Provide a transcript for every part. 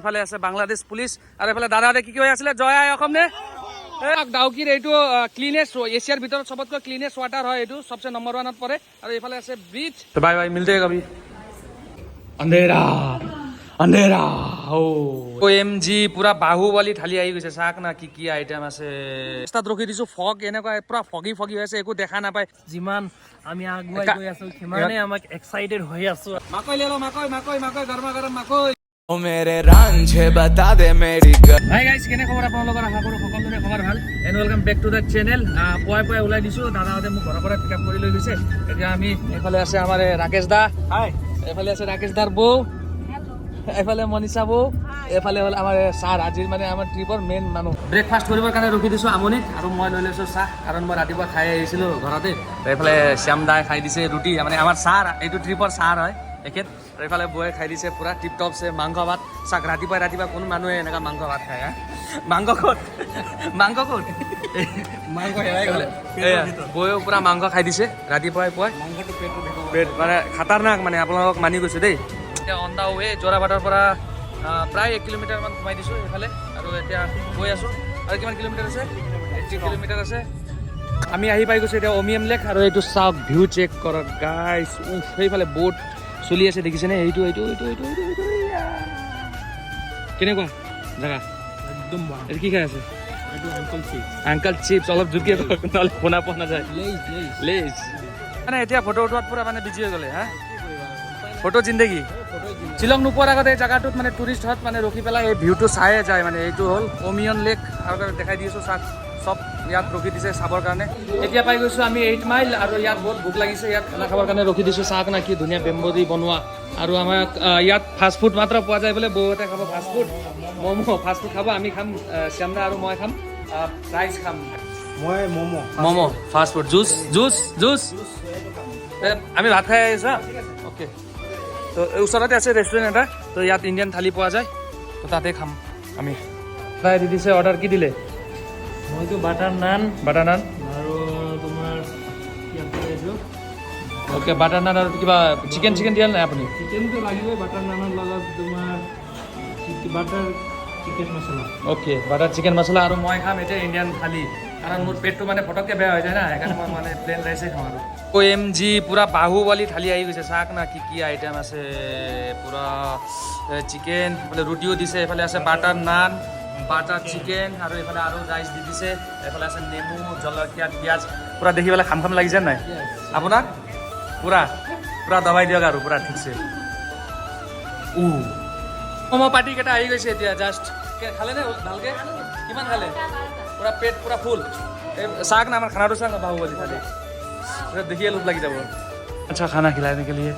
এফালে আছে বাংলাদেশ পুলিচ আৰু এফালে দাদাহঁতে কি হৈ আছিলে জয় আই অসম নে ডাউকিৰ এইটো ক্লিনেষ্ট এছিয়াৰ ভিতৰত সবতকৈ ক্লিনেষ্ট ৱাটাৰ হয় এইটো সবচে নম্বৰ 1ত পৰে আৰু এইফালে আছে ব্ৰিজ তো বাই বাই মিলতে हैं कभी अंधेरा अंधेरा OMG পুৰা বাহুবলী ঢালি আহি গৈছে চাক না কি আইটেম আছে ৰাস্তাত ৰখি দিছো ফগ এনেকুৱা পুৰা ফগি ফগি হৈ আছে একো দেখা নাপায় যিমান আমি আগুৱাই গৈ আছো সিমানে আমাক এক্সাইটেড হৈ আছো মাকৈ লৈ ল মাকৈ গৰমা গৰম মাকৈ ओ मेरे रांझे बता दे मेरी হাই গাইজ কেনে খবৰ আপোনালোকৰ আশা কৰোঁ সকলোৰে খবৰ ভাল and welcome back to the channel পুৱাই ওলাই দিছোঁ দাদাহঁতে মোক ঘৰৰ পৰা পিক আপ কৰি লৈ গৈছে এতিয়া আমি এইফালে আছে আমাৰ ৰাকেশ দা হাই এইফালে আছে ৰাকেশ দাৰ বৌ এইফালে মনিষা বৌ এইফালে হ'ল আমাৰ ছাৰ আজিৰ মানে আমাৰ ট্ৰিপৰ মেইন মানুহ ব্ৰেকফাষ্ট কৰিবৰ কাৰণে ৰখি দিছোঁ আমনিত আৰু মই লৈ লৈছোঁ চাহ কাৰণ মই ৰাতিপুৱা খাই আহিছিলোঁ ঘৰতে এইফালে শ্যাম দাই খাই দিছে ৰুটি মানে আমাৰ ছাৰ এইটো ট্ৰিপৰ ছাৰ হয় এখেত এইফালে বৌয়ে খাই দিছে পুৰা টিপ টপছে মাংস ভাত চাক ৰাতিপুৱা কোনো মানুহে এনেকুৱা মাংস ভাত খায় মাংস ক'ত মাংস হেৰাই গ'লে বৌয়েও পুৰা মাংস খাই দিছে ৰাতিপুৱাই মাংসটো পেট মানে খাতাৰনাক মানে আপোনালোকক মানি গৈছোঁ দেই এতিয়া অন দা ৱে যোৰাবাটৰ পৰা প্ৰায় 1 কিলোমিটাৰমান সোমাই দিছোঁ এইফালে আৰু এতিয়া গৈ আছোঁ আৰু কিমান কিলোমিটাৰ আছে 80 কিলোমিটাৰ আছে আমি আহি পাই গৈছোঁ এতিয়া অমিয়াম লেক আৰু এইটো চাওক ভিউ চেক কৰক গাইছ সেইফালে বোট চলি আছে দেখিছেনে এইটো কেনেকুৱা জেগা একদম এইটো কি খাই আছে এইটো আংকল চিপছ অলপ জুকিয়ে নহ'লে শুনা পোৱা নাযায় লেজ মানে এতিয়া ফটো উঠোৱাত পুৰা মানে বিজি হৈ গ'লে হা ফটো জিন্দগী শ্বিলং নোপোৱাৰ আগতে এই জেগাটোত মানে টুৰিষ্ট মানে ৰখি পেলাই এই ভিউটো চায়ে যায় মানে এইটো হ'ল অমিয়ন লেক আৰু দেখাই দি আছোঁ চাওক চব ইয়াত ৰখি দিছে চাবৰ কাৰণে এতিয়া পাই গৈছোঁ আমি 8 মাইল আৰু ইয়াত বহুত ভোক লাগিছে ইয়াত খানা খাবৰ কাৰণে ৰখি দিছোঁ চাওক না কি ধুনীয়া বেম্বো দি বনোৱা আৰু আমাক ইয়াত ফাষ্টফুড মাত্ৰ পোৱা যায় বোলে বৌহঁতে খাব ফাষ্টফুড ফাষ্টফুড খাব আমি খাম শ্যামদা আৰু মই খাম ৰাইচ খাম মই ম'ম' ফাষ্টফুড জুচ আমি ভাত খাই আহিছোঁ অ'কে তো ওচৰতে আছে ৰেষ্টুৰেণ্ট এটা তো ইয়াত ইণ্ডিয়ান থালি পোৱা যায় তো তাতে খাম আমি তাই দি দিছে অৰ্ডাৰ কি দিলে মইতো বাটাৰ নান আৰু তোমাৰ অ'কে বাটাৰ নান আৰু কিবা চিকেন দিয়া নাই আপুনি চিকেনটো লাগিবই বাটাৰ নানৰ লগত তোমাৰ বাটাৰ চিকেন মছলা অ'কে বাটাৰ চিকেন মছলা আৰু মই খাম এতিয়া ইণ্ডিয়ান থালি কাৰণ মোৰ পেটটো মানে ফটককৈ বেয়া হৈ যায় না সেইকাৰণে মই মানে প্লেন ৰাইচে খাওঁ আৰু OMG পুৰা বাহুবলী থালি আহি গৈছে চাওক না কি আইটেম আছে পুৰা চিকেন এইফালে ৰুটিও দিছে এইফালে আছে বাটাৰ নান বাটাৰ চিকেন আৰু এইফালে আৰু ৰাইচ দি দিছে এইফালে আছে নেমু জলকীয়া পিঁয়াজ পুৰা দেখি পেলাই খাম লাগিছে নাই আপোনাক পুৰা দবাই দিয়ক আৰু পুৰা ঠিকছে ম'ম' পাৰ্টি কেইটা আহি গৈছে এতিয়া জাষ্ট খালেনে ভালকৈ কিমান খালে পুৰা পেট পুৰা ফুল এই চাওক না আমাৰ খানাটো চাওক না বাহুবলী থালি देखिए लुक लगी जाब अच्छा खाना खिलाने के लिए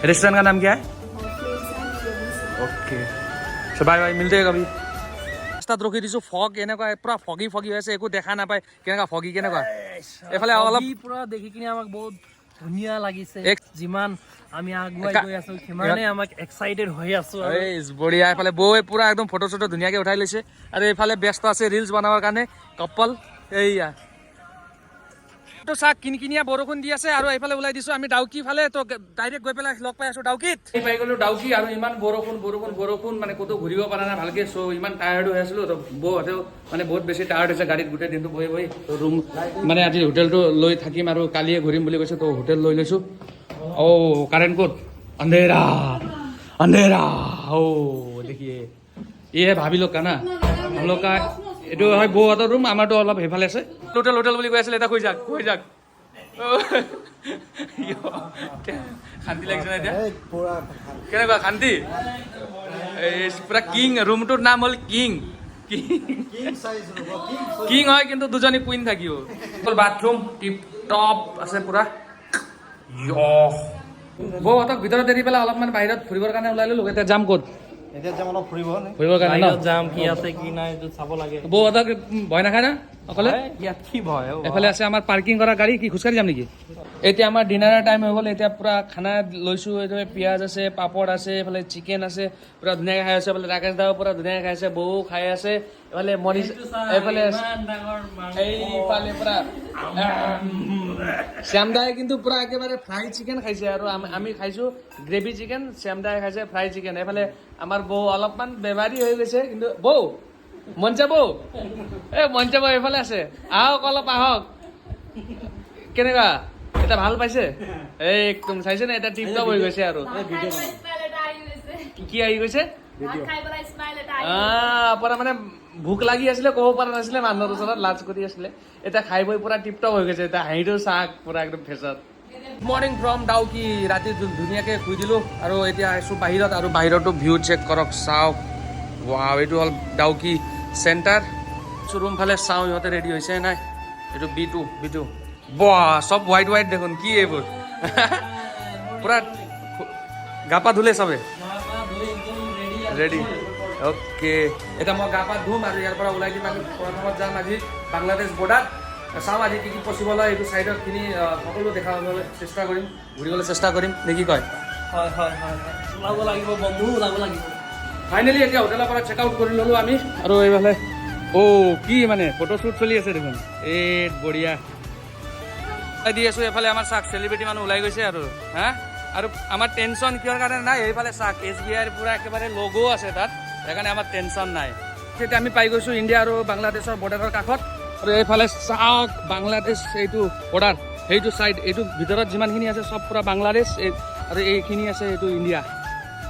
रेस्टोरेंट का नाम क्या है ओके सो बाय बाय मिलते हैं कभी ৰাস্তাত ৰখি দিছোঁ ফগ এনেকুৱা পুৰা ফগি হৈ আছে একো দেখা নাপায় কেনেকুৱা ফগি কেনেকুৱা এইফালে অলপ পুৰা দেখি কিনে আমাক বহুত ধুনীয়া লাগিছে যিমান আমি আগুৱাই গৈ আছো সিমানে আমাক এক্সাইটেড হৈ আছো বঢ়িয়া এইফালে বৌয়ে পুৰা একদম ফটো চটো ধুনীয়াকৈ উঠাই লৈছে আৰু এইফালে ব্যস্ত আছে ৰিলচ বনাবৰ কাৰণে কপল এইয়া তো চাক কিনকিনীয়া বৰষুণ দি আছে আৰু এইফালে ওলাই দিছোঁ আমি ডাউকি ফালে তো ডাইৰেক্ট গৈ পেলাই লগ পাই আছোঁ ডাউকিত পাই গ'লোঁ ডাউকি আৰু ইমান বৰষুণ মানে ক'তো ঘূৰিব পৰা নাই ভালকৈ চ' ইমান টায়াৰ্ড হৈ আছিলোঁ তো বৌহঁতেও মানে বহুত বেছি টায়াৰ্ড হৈছে গাড়ীত গোটেই দিনটো বহি তো ৰুম মানে আজি হোটেলটো লৈ থাকিম আৰু কালিয়ে ঘূৰিম বুলি কৈছে তো হোটেল লৈ লৈছোঁ কাৰেণ্ট ক'ত अंधेरा দেখিয়ে ये भाभी लोग का ना हम लोग का এইটো হয় বৌহঁতৰ ৰুম আমাৰতো অলপ সেইফালে আছে হোটেল বুলি কৈ আছিলে এটা কৈ যাক শান্তি লাগিছে না এতিয়া কেনেকুৱা শান্তি পুৰা কিং ৰুমটোৰ নাম হ'ল কিং হয় কিন্তু দুজনী কুইন থাকিব বাথৰুম টিপ টপ আছে পুৰা বৌহঁতক ভিতৰত এৰি পেলাই অলপমান বাহিৰত ফুৰিবৰ কাৰণে ওলাই ল'লোঁ এতিয়া যাম ক'ত এতিয়া যাম অলপ ফুৰিবৰ কাৰণে যাম কি আছে কি নাই চাব লাগে বৌহঁতক ভয় নাখায় না অকলে ইয়াত কি ভয় এফালে আছে আমাৰ পাৰ্কিং কৰা গাড়ী কি খোজকাঢ়ি যাম নেকি এতিয়া আমাৰ ডিনাৰৰ টাইম হৈ গ'ল এতিয়া পুৰা খানা লৈছোঁ এইটো পিঁয়াজ আছে পাপৰ আছে এইফালে চিকেন আছে পুৰা ধুনীয়াকৈ খাই আছে এইফালে ৰাকেশ দাও পুৰা ধুনীয়াকৈ খাই আছে বৌ খাই আছে এইফালে মনিষ এইফালে এইফালে পুৰা শ্যামদাই কিন্তু পুৰা একেবাৰে ফ্ৰাই চিকেন খাইছে আৰু আমি খাইছো গ্ৰেভি চিকেন, শ্যামদাই খাইছে ফ্ৰাই চিকেন। এইফালে আমাৰ বৌ অলপমান বেমাৰী হৈ গৈছে, কিন্তু বৌ মঞ্চা বৌ মঞ্চা বৌ এইফালে আছে, আহক অলপ আহক। কেনেকুৱা এটা ভাল পাইছে? একদম চাইছে নে, এটা টিপ টপ হৈ গৈছে আৰু কি আহি গৈছে পৰা মানে ভোক লাগি আছিলে, ক'ব পৰা নাছিলে মানুহৰ ওচৰত, লাজ কৰি আছিলে। এতিয়া খাই বৈ পুৰা টিপ টপ হৈ গৈছে, এতিয়া হাঁহিটো চাক পুৰা একদম ফেচত। Good morning from Dawki. ৰাতি ধুনীয়াকৈ শুই দিলোঁ আৰু এতিয়া আহিছোঁ বাহিৰত, আৰু বাহিৰতো ভিউ চেক কৰক, চাওক। ৱাও, এইটো হ'ল ডাউকি চেণ্টাৰ। ৰুম ফালে চাওঁ ইহঁতে ৰেডি হৈছে নাই। এইটো বি2 বাহ, চব হোৱাইট হোৱাইট দেখোন, কি এইবোৰ পুৰা গা পা ধুলে চবে ৰেডি। অ'কে, এতিয়া মই গা পা ধুম আৰু ইয়াৰ পৰা ওলাই দিম। আমি প্ৰথমত যাম আজি বাংলাদেশ বৰ্ডাৰ। চাওঁ আজি কি কি পচিবল হয়, এইটো চাইডৰখিনি সকলো দেখাবলৈ চেষ্টা কৰিম, ঘূৰিবলৈ চেষ্টা কৰিম নে কি কয়? হয় হয় হয়, ওলাব লাগিব বন্ধু, ওলাব লাগিব। ফাইনেলি এতিয়া হোটেলৰ পৰা চেক আউট কৰি ল'লোঁ আমি, আৰু এইফালে কি মানে ফটোশ্বুট চলি আছে দেখোন, বঢ়িয়া দি আছোঁ। এইফালে আমাৰ চাক চেলিব্ৰিটি মানুহ ওলাই গৈছে আৰু আৰু আমাৰ টেনশ্যন কিহৰ কাৰণে নাই, এইফালে চাক SBIৰ পুৰা একেবাৰে লগো আছে তাত, সেইকাৰণে আমাৰ টেনশ্যন নাই। তেতিয়া আমি পাই গৈছোঁ ইণ্ডিয়া আৰু বাংলাদেশৰ বৰ্ডাৰৰ কাষত, আৰু এইফালে চাওক বাংলাদেশ এইটো বৰ্ডাৰ, সেইটো চাইড, এইটো ভিতৰত যিমানখিনি আছে চব পুৰা বাংলাদেশ, আৰু এইখিনি আছে এইটো ইণ্ডিয়া,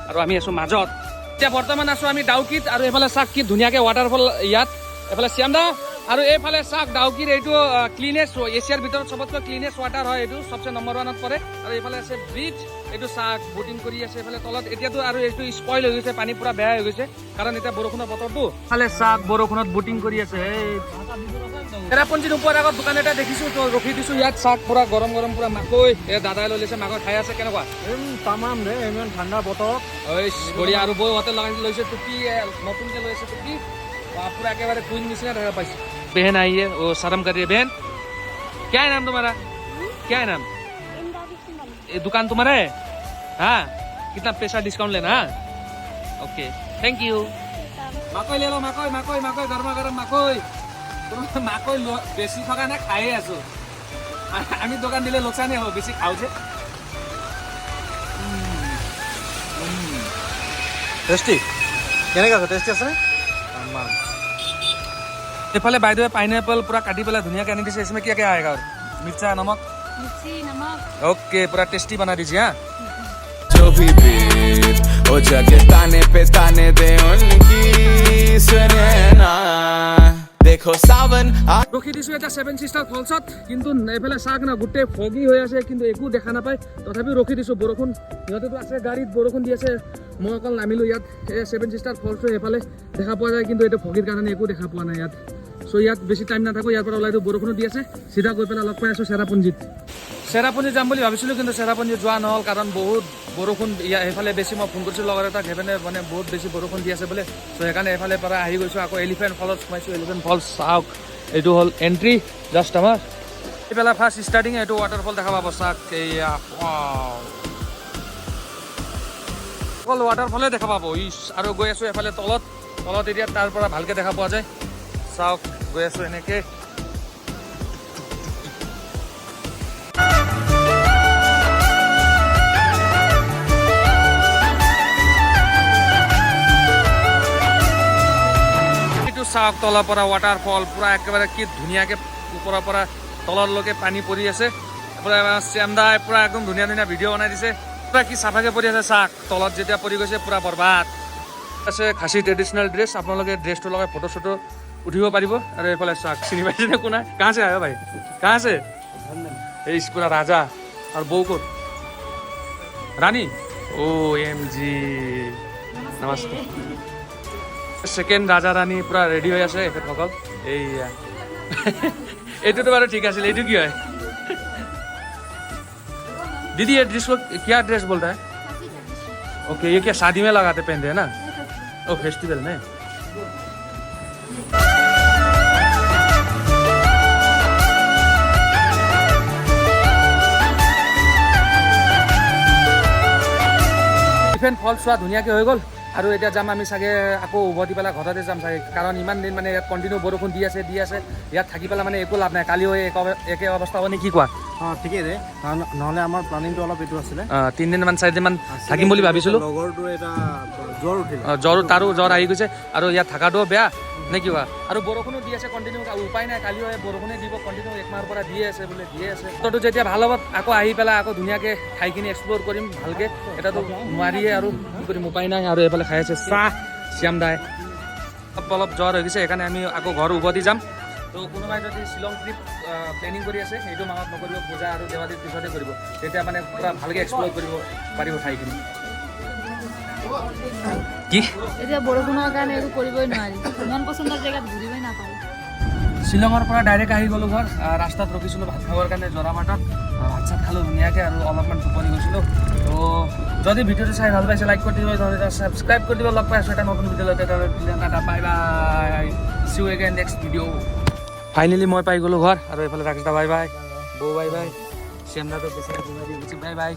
আৰু আমি আছোঁ মাজত। এতিয়া বৰ্তমান আছোঁ আমি ডাউকিত, আৰু এইফালে চাওক কি ধুনীয়াকৈ ৱাটাৰফল ইয়াত, এইফালে শ্যামদা, আৰু এইফালে চাওক ডাউকিৰ এইটো ক্লিনেষ্ট, এছিয়াৰ ভিতৰত চবতকৈ ক্লিনেষ্ট ৱাটাৰ হয়, এইটো চবচে নম্বৰ 1ত পৰে। আৰু এইফালে আছে ব্ৰিজ, এইটো চাওক বটিং কৰি আছে এইফালে তলত। এতিয়াতো আৰু এইটো স্পইল হৈ গৈছে, পানী পুৰা বেয়া হৈ গৈছে, কাৰণ এতিয়া বৰষুণৰ বতৰটো। এইফালে চাওক বৰষুণত বটিং কৰি আছে। চেৰাপুঞ্জী নোপোৱাৰ আগত দোকান এটা দেখিছোঁ, তো ৰখি দিছোঁ ইয়াত। চাওক পুৰা গৰম গৰম পুৰা মাকৈ, দাদাই লৈ লৈছে মাকৈ খাই আছে। কেনেকুৱা তামাম ৰে, ইমান ঠাণ্ডা বতৰ, বঢ়িয়া। আৰু বৌ হোটেল লগাই লৈছে টুপি, নতুনকৈ লৈছে টুপি, पूरा एकेबारे क्वीन निसीना देखा पाइस। बहन आई है, वो शर्म कर रही है। बहन क्या है नाम तुम्हारा? क्या है नाम? ये दुकान तुम्हारा है? हाँ, कितना पैसा डिस्काउंट लेना? Okay, thank you. माকৈ ले लो, माকৈ माকৈ माকৈ, गरमा गरम माকৈ। माকৈ बेसी থকা না খাই আছো, আমি দোকান দিলে লোকসানে হ'ব, বেছি খাও যে। টেষ্টি কেনেকৈ আছে? টেষ্টি আছে? এইফালে বাইদেৱে পাইনএপল পুৰা কাটি পেলাই ধুনীয়াকৈ আনি দিছে। इसमें क्या क्या आएगा? और मिर्चा, नमक, मिर्ची, नमक। ओके, पूरा टेस्टी बना दीजिए। हाँ, जो भी बीत वो जगह ताने पे ताने दे उनकी सुने ना, देखो सावन ৰখি দিছোঁ এটা 7 সিষ্টাৰ ফলছত, কিন্তু এইফালে চাওক না গোটেই ফগি হৈ আছে, কিন্তু একো দেখা নাপায়, তথাপিও ৰখি দিছোঁ। বৰষুণ সিহঁতেতো আছে গাড়ীত, বৰষুণ দি আছে, মই অকল নামিলোঁ ইয়াত। এই 7 সিষ্টাৰ ফলছটো এইফালে দেখা পোৱা যায়, কিন্তু এইটো ফগিৰ কাৰণে একো দেখা পোৱা নাই ইয়াত। চ' ইয়াত বেছি টাইম নাথাকোঁ, ইয়াৰ পৰা ওলাই দিওঁ। বৰষুণো দি আছে, চিধা গৈ পেলাই লগ পাই আছোঁ চেৰাপুঞ্জীত। চেৰাপুঞ্জী যাম বুলি ভাবিছিলোঁ, কিন্তু চেৰাপুঞ্জী যোৱা নহ'ল, কাৰণ বহুত বৰষুণ সেইফালে বেছি। মই ফোন কৰিছোঁ লগৰ এটাক, সেইফালে মানে বহুত বেছি বৰষুণ দি আছে বোলে। চ' সেইকাৰণে এইফালে পৰা আহি গৈছোঁ। আকৌ এলিফেণ্ট ফলত সোমাইছোঁ। এলিফেণ্ট ফলছ চাওক, এইটো হ'ল এণ্ট্ৰি জাষ্ট আমাৰ। এইফালে ফাৰ্ষ্ট ষ্টাৰ্টিং এইটো ৱাটাৰফল দেখা পাব। চাওক এইয়া অকল ৱাটাৰফলে দেখা পাব। আৰু গৈ আছোঁ এফালে তলত এতিয়া তাৰ পৰা ভালকৈ দেখা পোৱা যায়। চাওক গৈ আছোঁ এনেকৈ। চাওক তলৰ পৰা ৱাটাৰফল পুৰা একেবাৰে কি ধুনীয়াকৈ ওপৰৰ পৰা তললৈকে পানী পৰি আছে। পুৰা শ্যামদাই পুৰা একদম ধুনীয়া ধুনীয়া ভিডিঅ' বনাই দিছে। পুৰা কি চাফাকৈ পৰি আছে। চাওক তলত যেতিয়া পৰি গৈছে পুৰা বৰবাদ আছে। খাচী ট্ৰেডিশ্যনেল ড্ৰেছ, আপোনালোকে ড্ৰেছটো লগাই ফটো চটো উঠিব পাৰিব। আৰু এইফালে চাওক, চিনি পাইছে নে কোনা? কাহাঁ से आए हो भाई? कहाँ से? এই পুৰা ৰাজা আৰু বৌ ক'ত? ৰাণী। OMG, নমস্তে। সেকেন্ড ৰাজা ৰাণী পুৰা ৰেডি হৈ আছে এখেতসকল। এইয়া এইটোতো বাৰু ঠিক আছিল। এইটো কি হয় दीदी? ये ड्रेस को क्या ड्रेस बोलता है? ओके, ये क्या शादी में लगाते पहनते हैं ना? ओ, फेस्टिवल में। ফলছ চোৱা ধুনীয়াকৈ হৈ গ'ল। আৰু এতিয়া যাম আমি চাগে আকৌ উভতি পেলাই ঘৰতে যাম চাগে, কাৰণ ইমান দিন মানে ইয়াত কণ্টিনিউ বৰষুণ দি আছে। ইয়াত থাকি পেলাই মানে একো লাভ নাই। কালিও একে অৱস্থা হ'ব নে কি কোৱা? ঠিকেই দে নহ'লে আমাৰ প্লানিংটো অলপ এইটো আছিলে 3 দিনমান 4 দিনমান থাকিম বুলি ভাবিছিলোঁ লগৰটোৰ এটা জ্বৰ উঠিলে তাৰো জ্বৰ আহি গৈছে আৰু ইয়াত থকাটোও বেয়া নে কিবা আৰু বৰষুণো দি আছে কণ্টিনিউ উপায় নাই কালিও বৰষুণে দিব কণ্টিনিউ 1 মাহৰ পৰা দিয়ে আছে বোলে দিয়ে আছে তো যেতিয়া ভাল হ'ব আকৌ আহি পেলাই আকৌ ধুনীয়াকৈ ঠাইখিনি এক্সপ্ল'ৰ কৰিম ভালকৈ এটাতো নোৱাৰিয়ে আৰু কি কৰিম উপায় নাই আৰু এইফালে খাই আছে চাহ শ্যাম দাই অলপ জ্বৰ হৈ গৈছে সেইকাৰণে আমি আকৌ ঘৰ উভতি যাম তো কোনোবাই যদি শ্বিলং ট্ৰিপ প্লেনিং কৰি আছে সেইটো মাহত নকৰিব পূজা আৰু দেৱালীৰ পিছতে কৰিব তেতিয়া মানে পূৰা ভালকৈ এক্সপ্ল'ৰ কৰিব পাৰিব ঠাইখিনি কি এতিয়া বৰষুণৰ কাৰণে একো কৰিবই নোৱাৰি মন পচন্দৰ জেগাত ঘূৰিবই নাপায় শ্বিলঙৰ পৰা ডাইৰেক্ট আহি গ'লোঁ ঘৰ ৰাস্তাত ৰখিছিলোঁ ভাত খাবৰ কাৰণে জৰাবাটত ভাত চাত খালোঁ ধুনীয়াকৈ আৰু অলপমান টোপনি গৈছিলোঁ তো যদি ভিডিঅ'টো চাই ভাল পাইছে লাইক কৰি দিব ছাবস্ক্ৰাইব কৰি দিব লগ পাই আছোঁ এটা নতুন video' bye bye see you again next video' finally মই পাই গ'লোঁ ঘৰ আৰু এইফালে ৰাকেশ দা বাই বাই বৌ বাই বাই শ্যাম দাটো বেছি বাই বাই